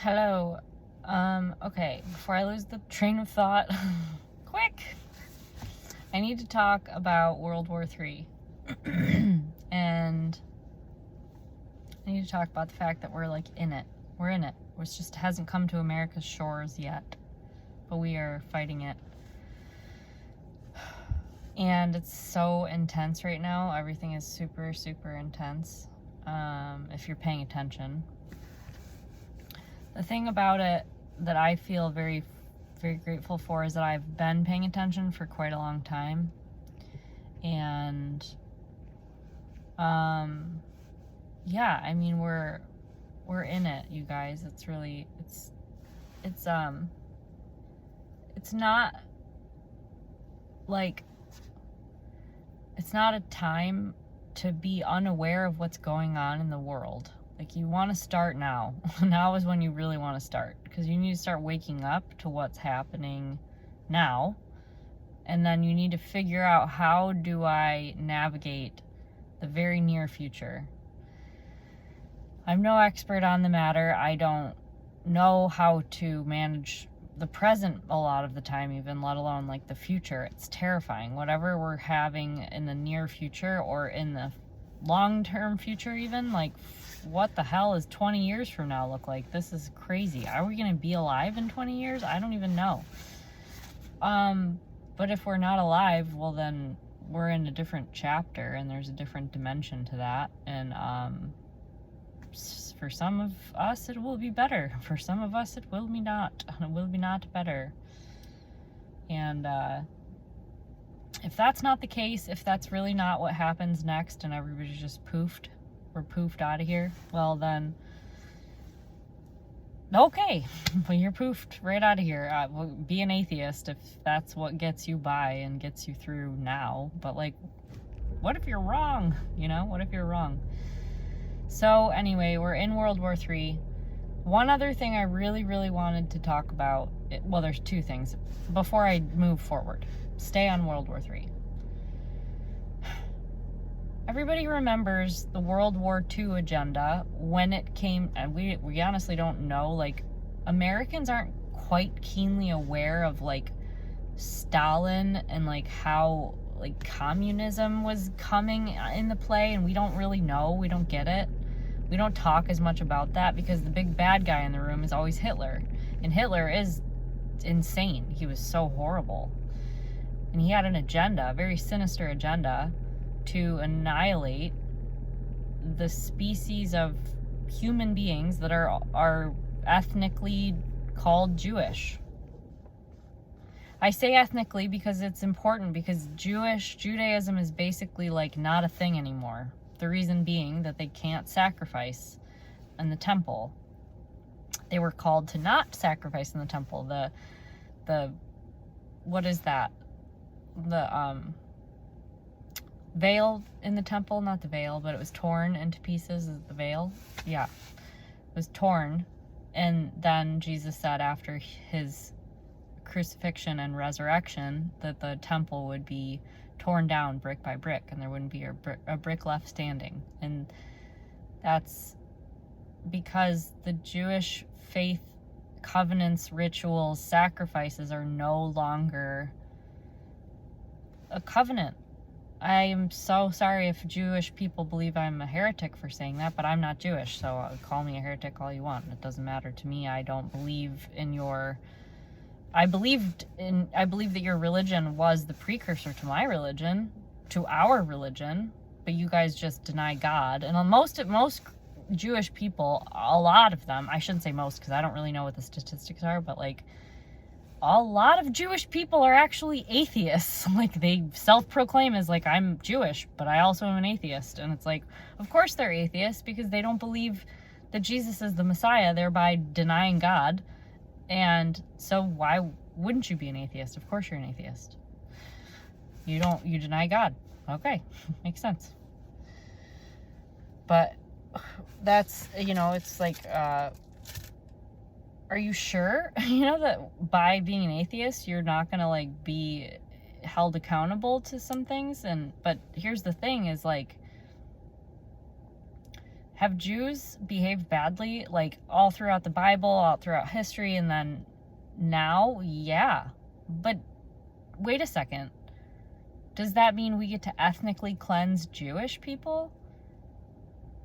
Hello. Okay, before I lose the train of thought, quick! I need to talk about World War III. And I need to talk about the fact that we're like in it. We're in it. It just hasn't come to America's shores yet. But we are fighting it. And it's so intense right now. Everything is super, super intense. If you're paying attention. The thing about it that I feel very, very grateful for is that I've been paying attention for quite a long time. And, yeah, I mean, we're in it, you guys. It's really, it's not like, it's not a time to be unaware of what's going on in the world. Like, you want to start now. Now is when you really want to start, because you need to start waking up to what's happening now, and then you need to figure out, how do I navigate the very near future? I'm no expert on the matter. I don't know how to manage the present a lot of the time, even, let alone like the future. It's terrifying. Whatever we're having in the near future or in the long-term future, even, like, what the hell is 20 years from now look like? This is crazy. Are we going to be alive in 20 years? I don't even know. But if we're not alive, well, then we're in a different chapter, and there's a different dimension to that. And for some of us, it will be better. For some of us, it will be not. It will be not better. And if that's not the case, if that's really not what happens next, and everybody's just poofed, we're poofed out of here, well then, okay, well, you're poofed right out of here. Be an atheist if that's what gets you by and gets you through now. But, like, what if you're wrong? You know, what if you're wrong? So anyway, we're in World War III. One other thing I really, really wanted to talk about, well, there's two things before I move forward. Stay on World War III. Everybody remembers the World War II agenda when it came, and we honestly don't know, like, Americans aren't quite keenly aware of, like, Stalin and, like, how, like, communism was coming into play, and we don't really know, we don't get it. We don't talk as much about that because the big bad guy in the room is always Hitler, and Hitler is insane. He was so horrible, and he had an agenda, a very sinister agenda, to annihilate the species of human beings that are ethnically called Jewish. I say ethnically because it's important, because Judaism is basically, like, not a thing anymore. The reason being that they can't sacrifice in the temple. They were called to not sacrifice in the temple. The what is that? The veil in the temple, not the veil, but it was torn into pieces. Is the veil? Yeah. It was torn. And then Jesus said after his crucifixion and resurrection that the temple would be torn down brick by brick, and there wouldn't be a brick left standing. And that's because the Jewish faith, covenants, rituals, sacrifices are no longer a covenant. I am so sorry if Jewish people believe I'm a heretic for saying that, but I'm not Jewish, so call me a heretic all you want. It doesn't matter to me. I don't believe in your... I believe that your religion was the precursor to my religion, to our religion, but you guys just deny God. And most Jewish people, a lot of them, I shouldn't say most because I don't really know what the statistics are, but, like, a lot of Jewish people are actually atheists. Like, they self-proclaim as, like, I'm Jewish, but I also am an atheist. And it's like, of course they're atheists, because they don't believe that Jesus is the Messiah, thereby denying God. And so why wouldn't you be an atheist? Of course you're an atheist. You deny God. Okay, makes sense. But that's, you know, it's like, are you sure, you know, that by being an atheist, you're not gonna, like, be held accountable to some things? But here's the thing is, like, Have Jews behaved badly, like, all throughout the Bible, all throughout history, and then now? Yeah. But wait a second. Does that mean we get to ethnically cleanse Jewish people?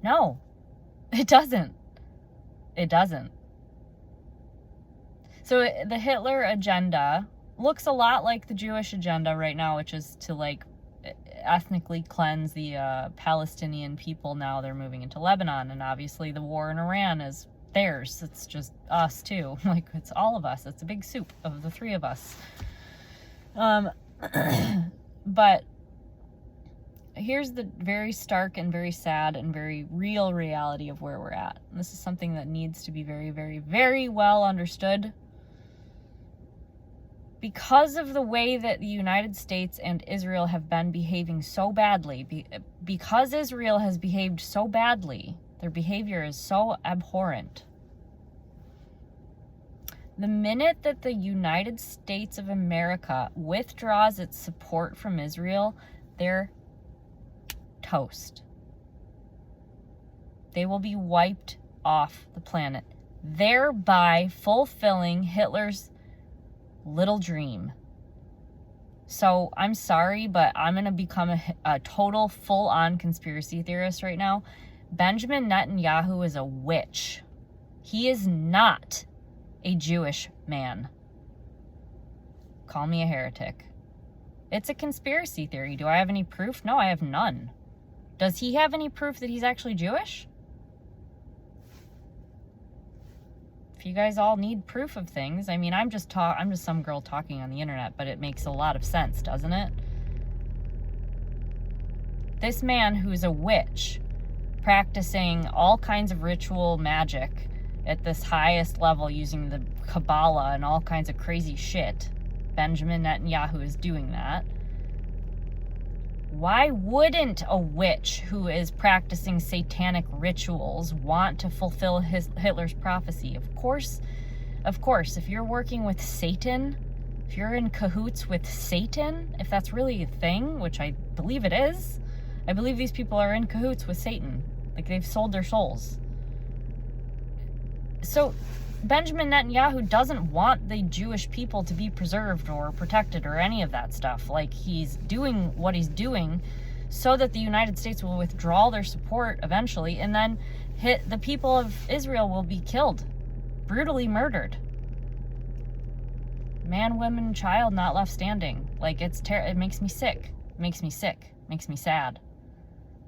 No, it doesn't. It doesn't. So the Hitler agenda looks a lot like the Jewish agenda right now, which is to, like, ethnically cleanse the Palestinian people. Now they're moving into Lebanon, and obviously the war in Iran is theirs. It's just us too. Like, it's all of us. It's a big soup of the three of us. But here's the very stark and very sad and very real reality of where we're at. And this is something that needs to be very, very, very well understood. Because of the way that the United States and Israel have been behaving so badly, because Israel has behaved so badly, their behavior is so abhorrent. The minute that the United States of America withdraws its support from Israel, they're toast. They will be wiped off the planet, thereby fulfilling Hitler's little dream. So I'm sorry, but I'm going to become a total full-on conspiracy theorist right now. Benjamin Netanyahu is a witch. He is not a Jewish man. Call me a heretic. It's a conspiracy theory. Do I have any proof? No, I have none. Does he have any proof that he's actually Jewish? If you guys all need proof of things, I mean, I'm just some girl talking on the internet, but it makes a lot of sense, doesn't it? This man who's a witch, practicing all kinds of ritual magic at this highest level using the Kabbalah and all kinds of crazy shit, Benjamin Netanyahu is doing that. Why wouldn't a witch who is practicing satanic rituals want to fulfill Hitler's prophecy? Of course, if you're working with Satan, if you're in cahoots with Satan, if that's really a thing, which I believe it is, I believe these people are in cahoots with Satan. Like, they've sold their souls. So Benjamin Netanyahu doesn't want the Jewish people to be preserved or protected or any of that stuff. Like, he's doing what he's doing so that the United States will withdraw their support eventually, and then the people of Israel will be killed, brutally murdered. Man, woman, child not left standing. Like, it makes me sick. It makes me sick. It makes me sad.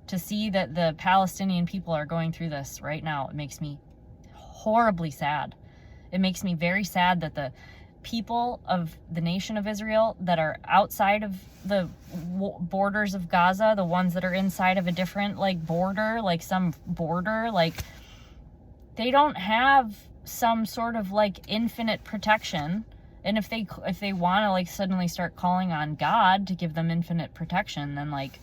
To see that the Palestinian people are going through this right now, it makes me horribly sad. It makes me very sad that the people of the nation of Israel that are outside of the borders of Gaza, the ones that are inside of a different, like, border, like some border, like, they don't have some sort of, like, infinite protection. And if they want to, like, suddenly start calling on God to give them infinite protection, then, like,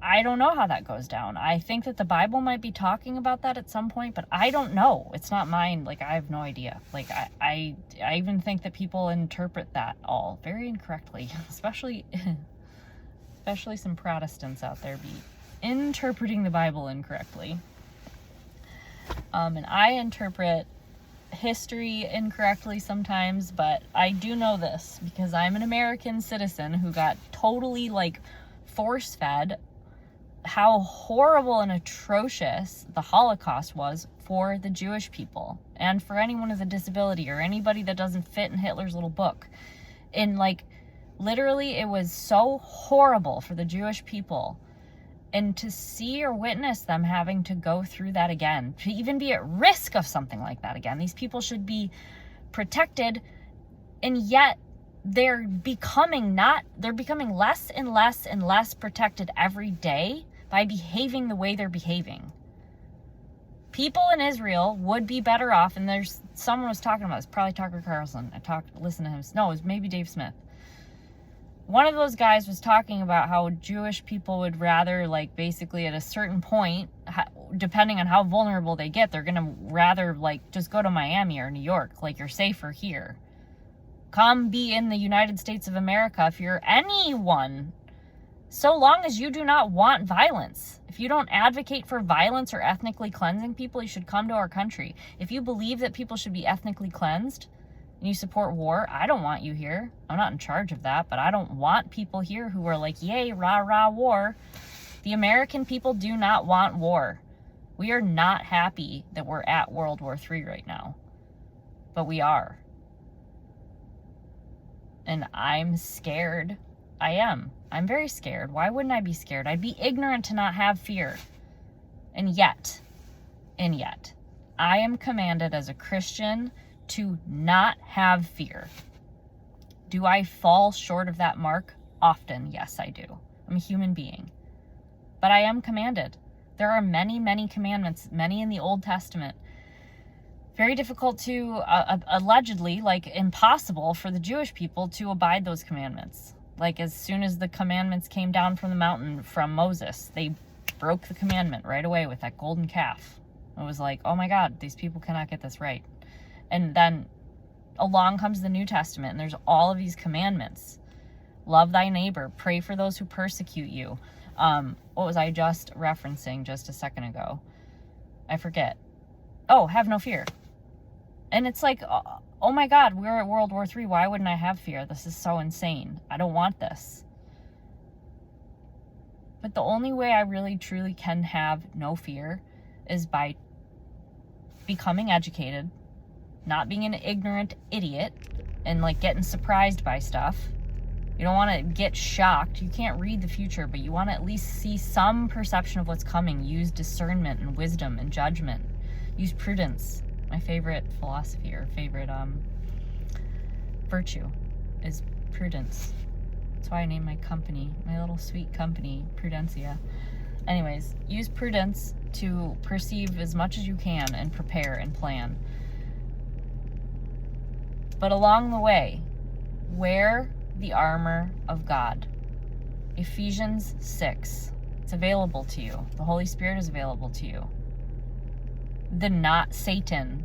I don't know how that goes down. I think that the Bible might be talking about that at some point, but I don't know. It's not mine. Like, I have no idea. Like, I even think that people interpret that all very incorrectly, especially some Protestants out there be interpreting the Bible incorrectly. And I interpret history incorrectly sometimes, but I do know this because I'm an American citizen who got totally, like, force-fed how horrible and atrocious the Holocaust was for the Jewish people and for anyone with a disability or anybody that doesn't fit in Hitler's little book. And, like, literally, it was so horrible for the Jewish people. And to see or witness them having to go through that again, to even be at risk of something like that again, these people should be protected, and yet they're becoming less and less and less protected every day by behaving the way they're behaving. People in Israel would be better off, and there's someone was talking about this, probably Tucker Carlson. Listen to him. No, it was maybe Dave Smith. One of those guys was talking about how Jewish people would rather, like, basically at a certain point, depending on how vulnerable they get, they're gonna rather, like, just go to Miami or New York. Like, you're safer here. Come be in the United States of America if you're anyone So long as you do not want violence. If you don't advocate for violence or ethnically cleansing people, you should come to our country. If you believe that people should be ethnically cleansed and you support war, I don't want you here. I'm not in charge of that, but I don't want people here who are like, yay, rah, rah, war. The American people do not want war. We are not happy that we're at World War III right now, but we are. And I'm scared. I am. I'm very scared. Why wouldn't I be scared? I'd be ignorant to not have fear. And yet, I am commanded as a Christian to not have fear. Do I fall short of that mark? Often, yes, I do. I'm a human being. But I am commanded. There are many, many commandments, many in the Old Testament. Very difficult to, allegedly, like impossible for the Jewish people to abide those commandments. Like as soon as the commandments came down from the mountain from Moses, they broke the commandment right away with that golden calf. It was like, oh my God, these people cannot get this right. And then along comes the New Testament, and there's all of these commandments. Love thy neighbor, pray for those who persecute you. What was I just referencing just a second ago? I forget. Oh, have no fear. And it's like, oh my God, we're at World War III. Why wouldn't I have fear? This is so insane. I don't want this. But the only way I really truly can have no fear is by becoming educated, not being an ignorant idiot, and like getting surprised by stuff. You don't want to get shocked. You can't read the future, but you want to at least see some perception of what's coming. Use discernment and wisdom and judgment. Use prudence. My favorite philosophy or favorite virtue is prudence. That's why I named my company, my little sweet company, Prudencia. Anyways, use prudence to perceive as much as you can and prepare and plan. But along the way, wear the armor of God. Ephesians 6. It's available to you. The Holy Spirit is available to you. The not Satan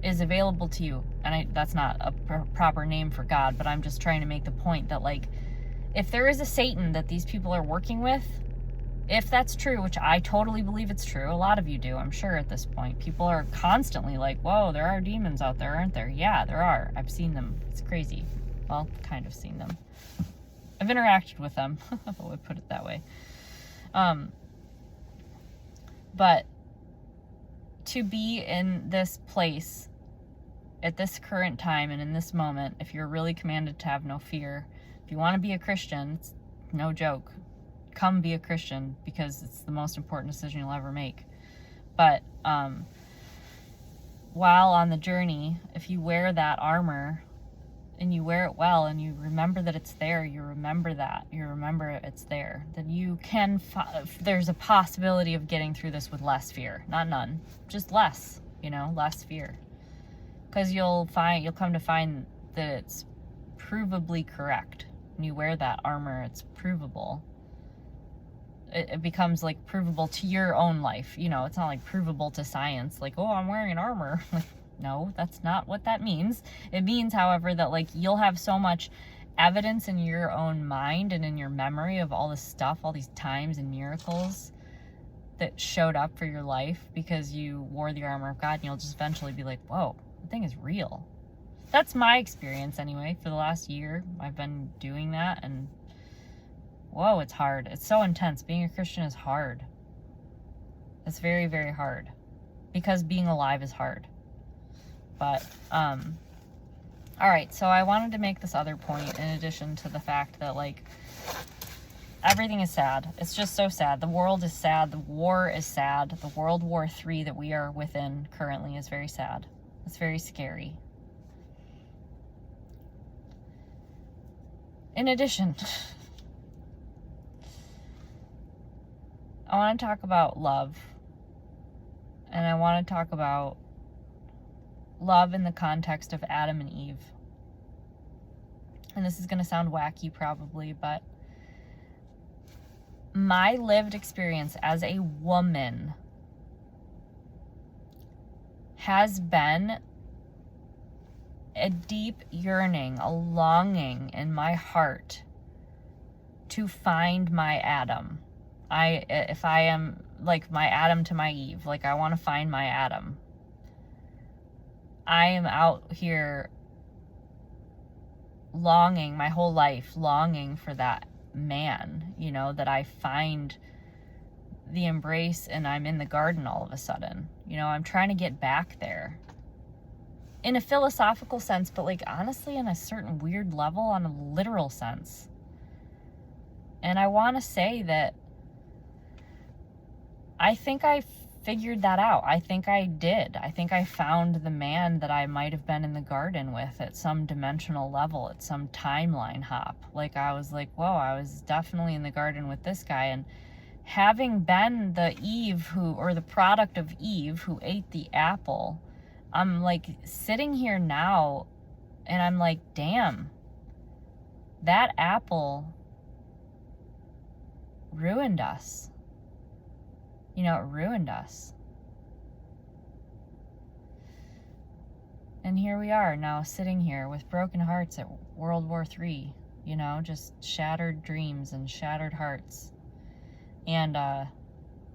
is available to you. And that's not a proper name for God, but I'm just trying to make the point that, like, if there is a Satan that these people are working with, if that's true, which I totally believe it's true, a lot of you do, I'm sure at this point. People are constantly like, whoa, there are demons out there, aren't there? Yeah, there are. I've seen them. It's crazy. Well, kind of seen them. I've interacted with them. I would put it that way. But to be in this place at this current time and in this moment, if you're really commanded to have no fear, if you want to be a Christian, it's no joke. Come be a Christian, because it's the most important decision you'll ever make. But while on the journey, if you wear that armor and you wear it well and you remember that it's there, you remember it's there, then you can, there's a possibility of getting through this with less fear. Not none, just less, less fear. Because you'll come to find that it's provably correct. When you wear that armor, it's provable. It becomes like provable to your own life. It's not like provable to science. Like, oh, I'm wearing an armor. No, that's not what that means. It means, however, that like you'll have so much evidence in your own mind and in your memory of all this stuff, all these times and miracles that showed up for your life because you wore the armor of God, and you'll just eventually be like, whoa, the thing is real. That's my experience anyway. For the last year, I've been doing that, and whoa, it's hard. It's so intense. Being a Christian is hard. It's very, very hard. Because being alive is hard. But, alright, so I wanted to make this other point in addition to the fact that, like, everything is sad. It's just so sad. The world is sad. The war is sad. The World War III that we are within currently is very sad. It's very scary. In addition, I want to talk about love. And I want to talk about love in the context of Adam and Eve. And this is going to sound wacky probably, but my lived experience as a woman has been a deep yearning, a longing in my heart to find my Adam. If I am like my Adam to my Eve, like I want to find my Adam. I am out here longing my whole life, longing for that man, you know, that I find the embrace and I'm in the garden all of a sudden. You know, I'm trying to get back there. In a philosophical sense, but like honestly in a certain weird level on a literal sense. And I want to say that I think I figured that out. I think I did. I think I found the man that I might have been in the garden with at some dimensional level, at some timeline hop. Like I was like, whoa, I was definitely in the garden with this guy. And having been the Eve or the product of Eve who ate the apple, I'm like sitting here now and I'm like, damn, that apple ruined us. You know, it ruined us. And here we are now sitting here with broken hearts at World War III, you know, just shattered dreams and shattered hearts. And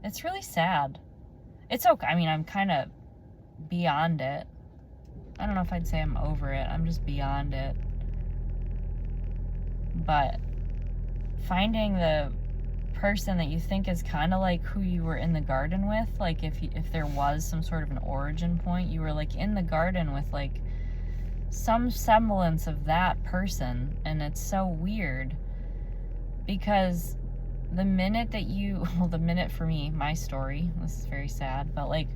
it's really sad. It's okay. I mean, I'm kind of beyond it. I don't know if I'd say I'm over it. I'm just beyond it. But finding the person that you think is kind of like who you were in the garden with, like if there was some sort of an origin point, you were like in the garden with like some semblance of that person. And it's so weird because the minute that the minute for me, my story, this is very sad, but like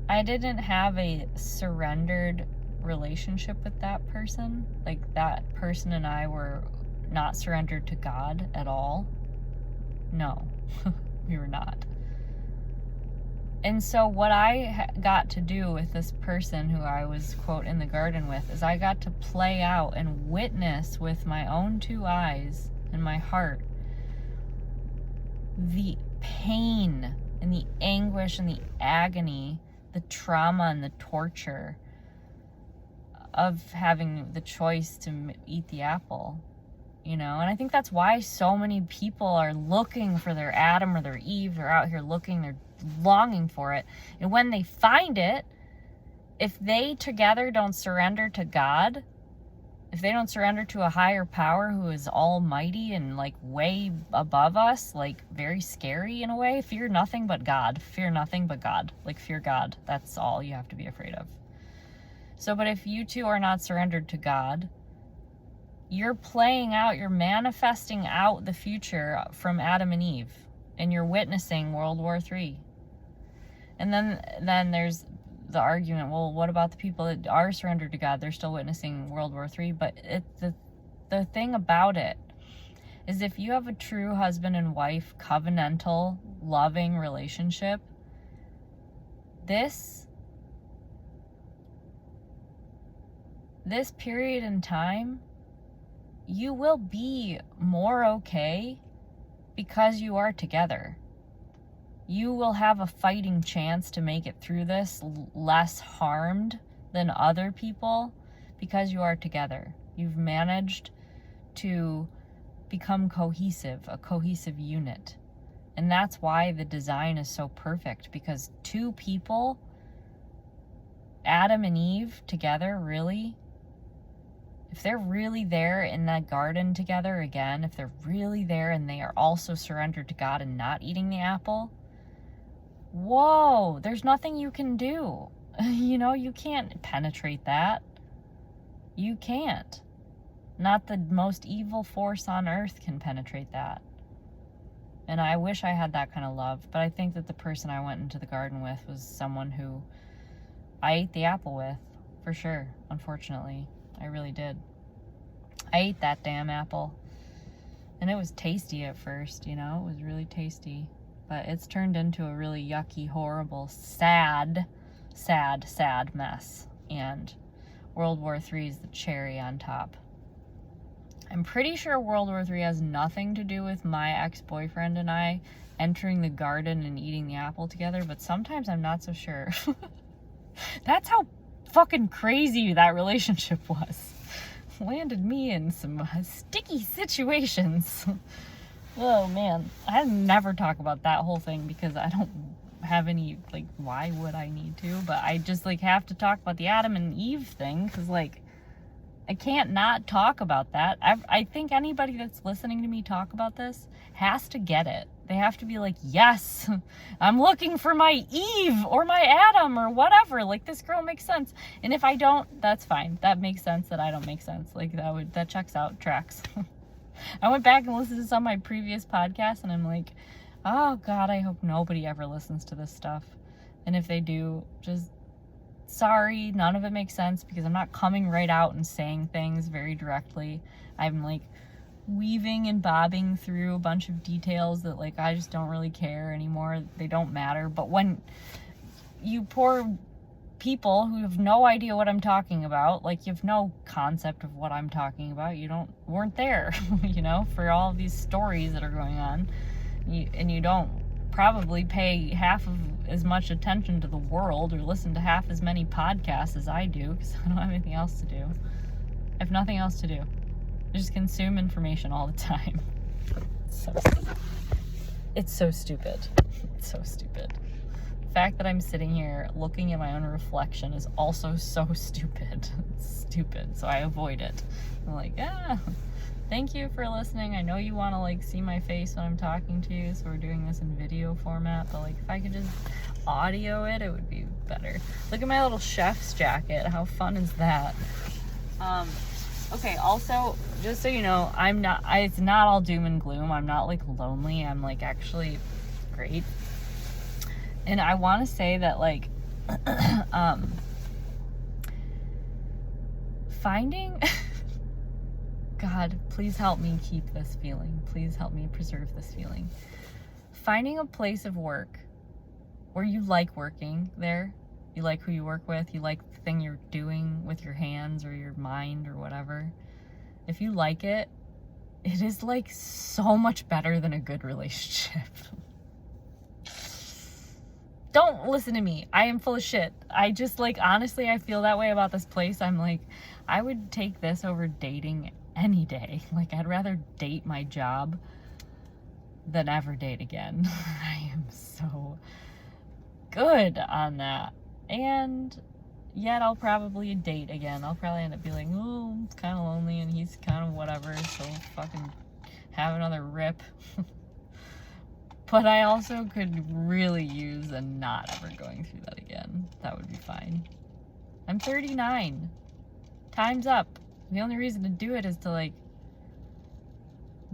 I didn't have a surrendered relationship with that person. Like that person and I were not surrendered to God at all. No, we were not. And so what I got to do with this person who I was, quote, in the garden with, is I got to play out and witness with my own two eyes and my heart the pain and the anguish and the agony, the trauma and the torture of having the choice to eat the apple, you know? And I think that's why so many people are looking for their Adam or their Eve. They're out here looking, they're longing for it. And when they find it, if they together don't surrender to God, if they don't surrender to a higher power who is almighty and like way above us, like very scary in a way, fear nothing but God. Fear nothing but God. Like fear God. That's all you have to be afraid of. So, but if you two are not surrendered to God, you're playing out, you're manifesting out the future from Adam and Eve, and you're witnessing World War III. And then there's the argument, well, what about the people that are surrendered to God? They're still witnessing World War III. But the thing about it is if you have a true husband and wife, covenantal, loving relationship, this period in time, you will be more okay because you are together. You will have a fighting chance to make it through this less harmed than other people because you are together. You've managed to become cohesive, a cohesive unit. And that's why the design is so perfect, because two people, Adam and Eve together, really, if they're really there in that garden together again, if they're really there and they are also surrendered to God and not eating the apple, whoa, there's nothing you can do. You know, you can't penetrate that. You can't. Not the most evil force on earth can penetrate that. And I wish I had that kind of love, but I think that the person I went into the garden with was someone who I ate the apple with, for sure, unfortunately. I really did. I ate that damn apple. And it was tasty at first, you know? It was really tasty. But it's turned into a really yucky, horrible, sad mess. And World War III is the cherry on top. I'm pretty sure World War III has nothing to do with my ex-boyfriend and I entering the garden and eating the apple together, but sometimes I'm not so sure. That's how fucking crazy that relationship was. Landed me in some sticky situations. Oh man, I never talk about that whole thing because I don't have any, like, why would I need to? But I just, like, have to talk about the Adam and Eve thing because, like, I can't not talk about that. I think anybody that's listening to me talk about this has to get it. They have to be like, yes, I'm looking for my Eve or my Adam or whatever. Like, this girl makes sense. And if I don't, that's fine. That makes sense that I don't make sense. Like, that checks out, tracks. I went back and listened to some of my previous podcasts and I'm like, oh God, I hope nobody ever listens to this stuff. And if they do, just sorry, none of it makes sense because I'm not coming right out and saying things very directly. I'm like weaving and bobbing through a bunch of details that, like, I just don't really care anymore. They don't matter. But when you poor people who have no idea what I'm talking about, like, you have no concept of what I'm talking about, weren't there, you know, for all of these stories that are going on, and you don't probably pay half of as much attention to the world or listen to half as many podcasts as I do because I don't have anything else to do. I have nothing else to do. I just consume information all the time. It's so stupid. It's so stupid. The fact that I'm sitting here looking at my own reflection is also so stupid. It's stupid, so I avoid it. I'm like, thank you for listening. I know you want to, like, see my face when I'm talking to you, so we're doing this in video format, but, like, if I could just audio it, it would be better. Look at my little chef's jacket. How fun is that? Okay, also, just so you know, it's not all doom and gloom. I'm not, like, lonely. I'm, like, actually great. And I want to say that, like, finding... God, please help me keep this feeling. Please help me preserve this feeling. Finding a place of work where you like working there, you like who you work with, you like the thing you're doing with your hands or your mind or whatever. If you like it, it is, like, so much better than a good relationship. Don't listen to me. I am full of shit. I just, like, honestly, I feel that way about this place. I'm like, I would take this over dating any day. Like, I'd rather date my job than ever date again. I am so good on that. And yet I'll probably date again. I'll probably end up being like, oh, it's kind of lonely and he's kind of whatever, so fucking have another rip. But I also could really use a not ever going through that again. That would be fine. I'm 39. Time's up. The only reason to do it is to, like,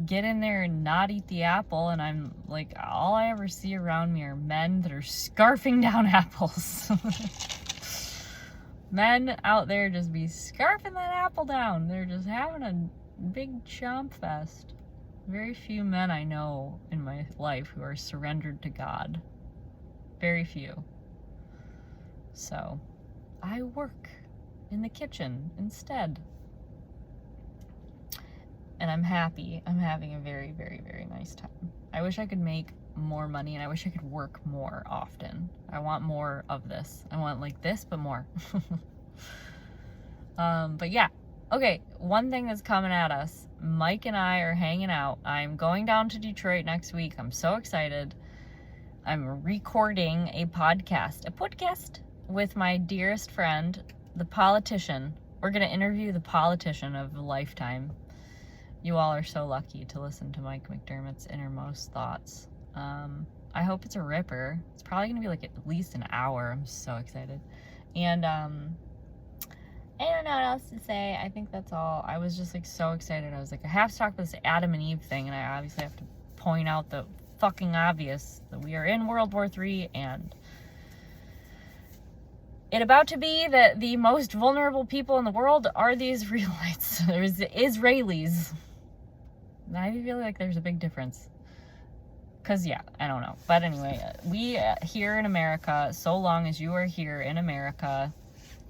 get in there and not eat the apple, and I'm like, all I ever see around me are men that are scarfing down apples. Men out there just be scarfing that apple down. They're just having a big chomp fest. Very few men I know in my life who are surrendered to God. Very few. So, I work in the kitchen instead. And I'm happy. I'm having a very, very, very nice time. I wish I could make more money and I wish I could work more often. I want more of this. I want, like, this, but more. But yeah. Okay, one thing that's coming at us. Mike and I are hanging out. I'm going down to Detroit next week. I'm so excited. I'm recording a podcast with my dearest friend, the politician. We're going to interview the politician of a lifetime. You all are so lucky to listen to Mike McDermott's innermost thoughts. I hope it's a ripper. It's probably going to be, like, at least an hour. I'm so excited. And, I don't know what else to say. I think that's all. I was just, like, so excited. I was like, I have to talk about this Adam and Eve thing, and I obviously have to point out the fucking obvious that we are in World War III, and it about to be that the most vulnerable people in the world are the Israelites. There's the Israelis. I feel like there's a big difference. Because, yeah, I don't know. But anyway, we here in America, so long as you are here in America,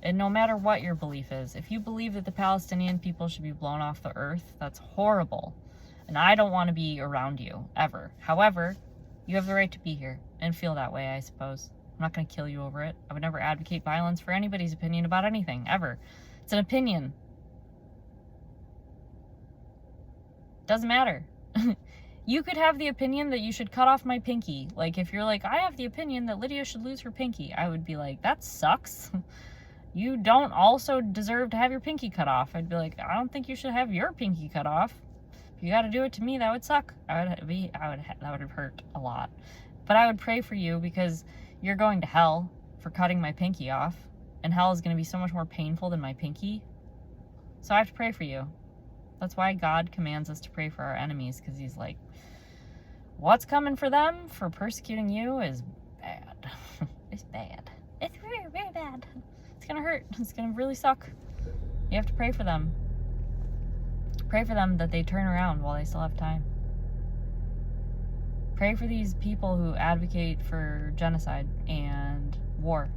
and no matter what your belief is, if you believe that the Palestinian people should be blown off the earth, that's horrible. And I don't want to be around you, ever. However, you have the right to be here and feel that way, I suppose. I'm not going to kill you over it. I would never advocate violence for anybody's opinion about anything, ever. It's an opinion. Doesn't matter. You could have the opinion that you should cut off my pinky. Like, if you're like, I have the opinion that Lydia should lose her pinky, I would be like, that sucks. You don't also deserve to have your pinky cut off. I'd be like, I don't think you should have your pinky cut off. If you got to do it to me, that would suck. That would have hurt a lot. But I would pray for you, because you're going to hell for cutting my pinky off, and hell is going to be so much more painful than my pinky. So I have to pray for you. That's why God commands us to pray for our enemies, because he's like, what's coming for them for persecuting you is bad. It's bad. It's very, very bad. It's going to hurt. It's going to really suck. You have to pray for them. Pray for them that they turn around while they still have time. Pray for these people who advocate for genocide and war.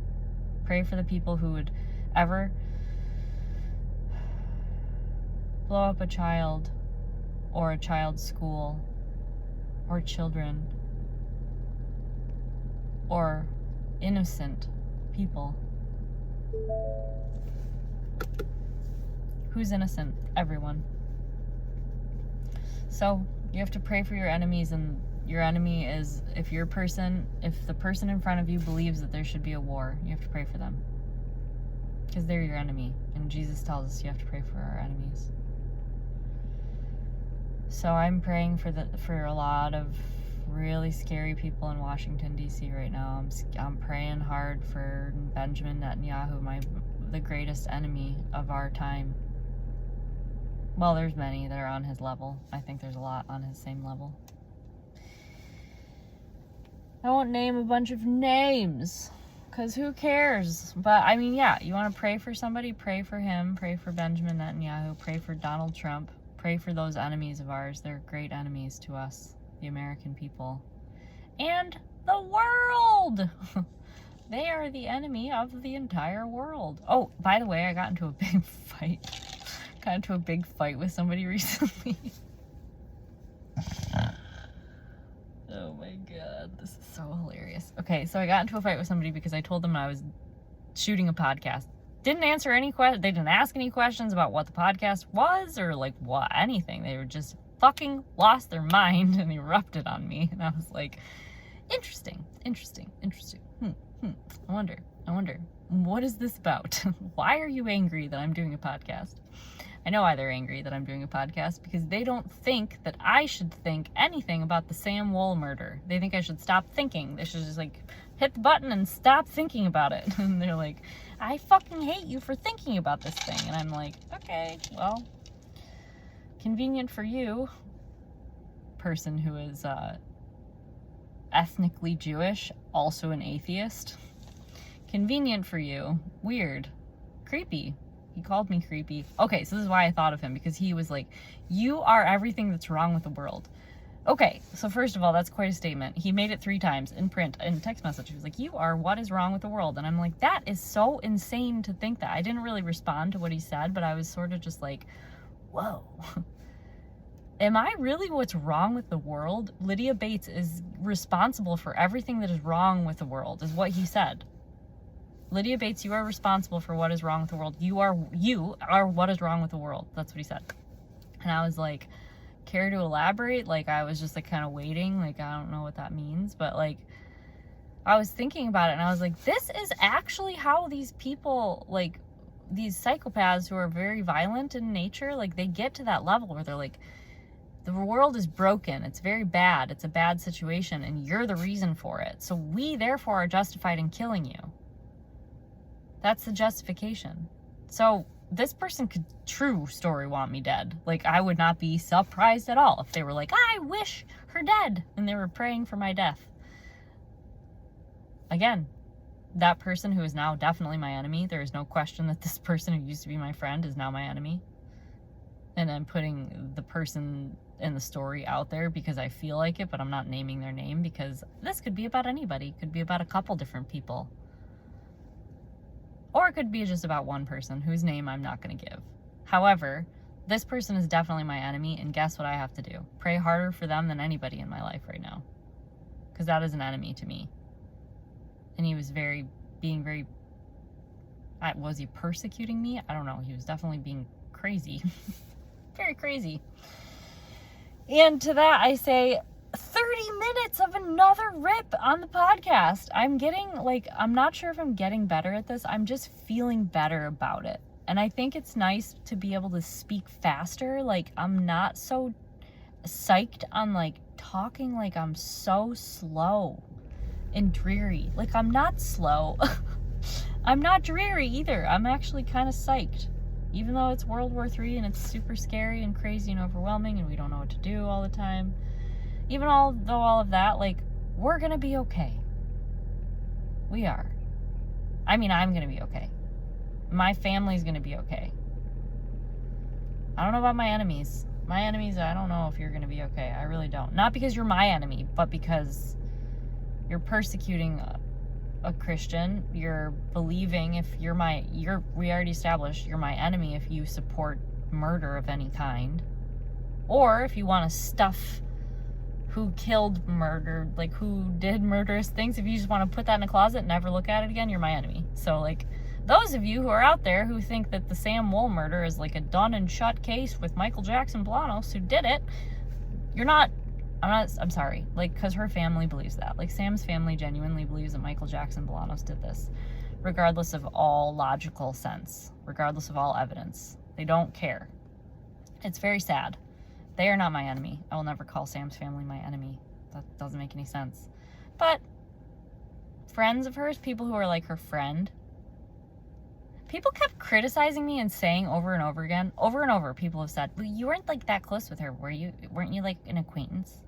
Pray for the people who would ever blow up a child or a child's school or children or innocent people. Who's innocent? Everyone. So you have to pray for your enemies, and your enemy is, if the person in front of you believes that there should be a war, you have to pray for them, because they're your enemy, and Jesus tells us you have to pray for our enemies. So I'm praying for a lot of really scary people in Washington, D.C. right now. I'm praying hard for Benjamin Netanyahu, the greatest enemy of our time. Well, there's many that are on his level. I think there's a lot on his same level. I won't name a bunch of names, because who cares? But, I mean, yeah, you want to pray for somebody? Pray for him. Pray for Benjamin Netanyahu. Pray for Donald Trump. Pray for those enemies of ours. They're great enemies to us, the American people. And the world! They are the enemy of the entire world. Oh, by the way, I got into a big fight. Got into a big fight with somebody recently. Oh my god, this is so hilarious. Okay, so I got into a fight with somebody because I told them I was shooting a podcast. Didn't answer any questions. They didn't ask any questions about what the podcast was or like what anything. They were just fucking lost their mind and erupted on me. And I was like, interesting. I wonder, what is this about? Why are you angry that I'm doing a podcast? I know why they're angry that I'm doing a podcast, because they don't think that I should think anything about the Sam Wool murder. They think I should stop thinking. They should just like hit the button and stop thinking about it. And they're like, I fucking hate you for thinking about this thing. And I'm like, okay, well, convenient for you, person who is ethnically Jewish, also an atheist. Convenient for you. Weird. Creepy. He called me creepy. Okay, so this is why I thought of him, because he was like, you are everything that's wrong with the world. Okay, so first of all, that's quite a statement. He made it 3 times in print, in text message. He was like, you are what is wrong with the world. And I'm like, that is so insane to think that. I didn't really respond to what he said, but I was sort of just like, whoa. Am I really what's wrong with the world? Lydia Bates is responsible for everything that is wrong with the world, is what he said. Lydia Bates, you are responsible for what is wrong with the world. You are what is wrong with the world. That's what he said. And I was like, care to elaborate? Like, I was just like kind of waiting. Like, I don't know what that means. But like, I was thinking about it and I was like, this is actually how these people, like these psychopaths who are very violent in nature, like they get to that level where they're like, the world is broken. It's very bad. It's a bad situation and you're the reason for it. So we therefore are justified in killing you. That's the justification. So this person could, true story, want me dead. Like, I would not be surprised at all if they were like, I wish her dead, and they were praying for my death. Again, that person who is now definitely my enemy, there is no question that this person who used to be my friend is now my enemy. And I'm putting the person in the story out there because I feel like it, but I'm not naming their name, because this could be about anybody. It could be about a couple different people. Or it could be just about one person whose name I'm not going to give. However, this person is definitely my enemy, and guess what I have to do? Pray harder for them than anybody in my life right now. Because that is an enemy to me. And he was being very, was he persecuting me? I don't know. He was definitely being crazy. Very crazy. And to that I say 30 minutes of another rip on the podcast. I'm not sure if I'm getting better at this. I'm just feeling better about it. And I think it's nice to be able to speak faster. Like, I'm not so psyched on like talking like I'm so slow and dreary. Like, I'm not slow. I'm not dreary either. I'm actually kind of psyched. Even though it's World War III and it's super scary and crazy and overwhelming and we don't know what to do all the time. Even though all of that, like, we're gonna be okay. We are. I mean, I'm gonna be okay. My family's gonna be okay. I don't know about my enemies. My enemies, I don't know if you're gonna be okay. I really don't. Not because you're my enemy, but because you're persecuting a Christian. You're believing if we already established you're my enemy if you support murder of any kind. Or if you want to stuff who did murderous things, if you just want to put that in a closet and never look at it again, you're my enemy. So, like, those of you who are out there who think that the Sam Wool murder is like a done and shut case with Michael Jackson Blanos who did it, I'm sorry, like, because her family believes that. Like, Sam's family genuinely believes that Michael Jackson Blanos did this, regardless of all logical sense, regardless of all evidence. They don't care. It's very sad. They are not my enemy. I will never call Sam's family my enemy. That doesn't make any sense. But friends of hers, people who are like her friend, people kept criticizing me and saying over and over again, over and over, people have said, well, you weren't like that close with her, weren't you like an acquaintance?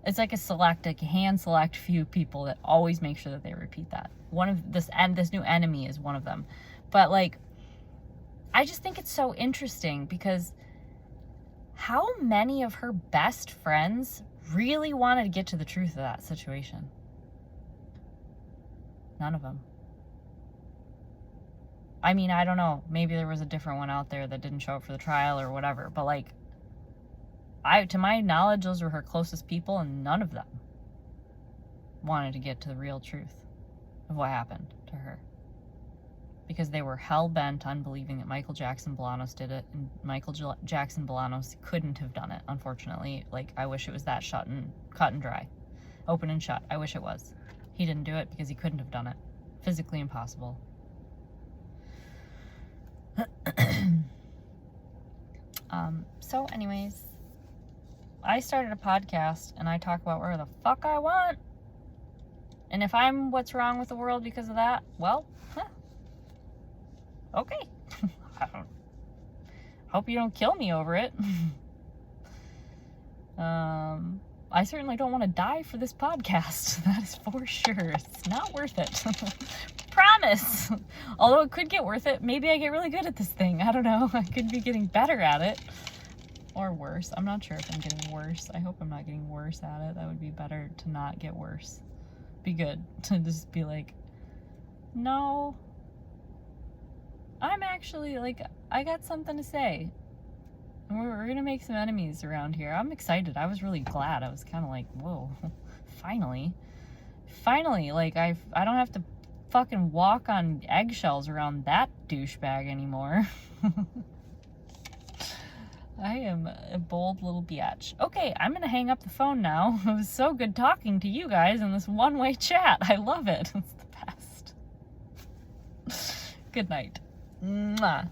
It's like a hand select few people that always make sure that they repeat that. This new enemy is one of them. But like, I just think it's so interesting because how many of her best friends really wanted to get to the truth of that situation? None of them. I mean, I don't know. Maybe there was a different one out there that didn't show up for the trial or whatever. But like, to my knowledge, those were her closest people, and none of them wanted to get to the real truth of what happened to her. Because they were hell-bent on believing that Michael Jackson Blanos did it, and Michael Jackson Blanos couldn't have done it, unfortunately. Like, I wish it was that cut and dry. Open and shut. I wish it was. He didn't do it because he couldn't have done it. Physically impossible. So anyways, I started a podcast and I talk about whatever the fuck I want. And if I'm what's wrong with the world because of that, well, okay. Hope you don't kill me over it. I certainly don't want to die for this podcast. That is for sure. It's not worth it. Promise. Although it could get worth it. Maybe I get really good at this thing. I don't know. I could be getting better at it. Or worse. I'm not sure if I'm getting worse. I hope I'm not getting worse at it. That would be better to not get worse. Be good to just be like, no, I'm actually, like, I got something to say. We're gonna make some enemies around here. I'm excited. I was really glad. I was kind of like, whoa, finally, like, I don't have to fucking walk on eggshells around that douchebag anymore. I am a bold little biatch. Okay, I'm gonna hang up the phone now. It was so good talking to you guys in this one-way chat. I love it. It's the best. Good night. Mwah.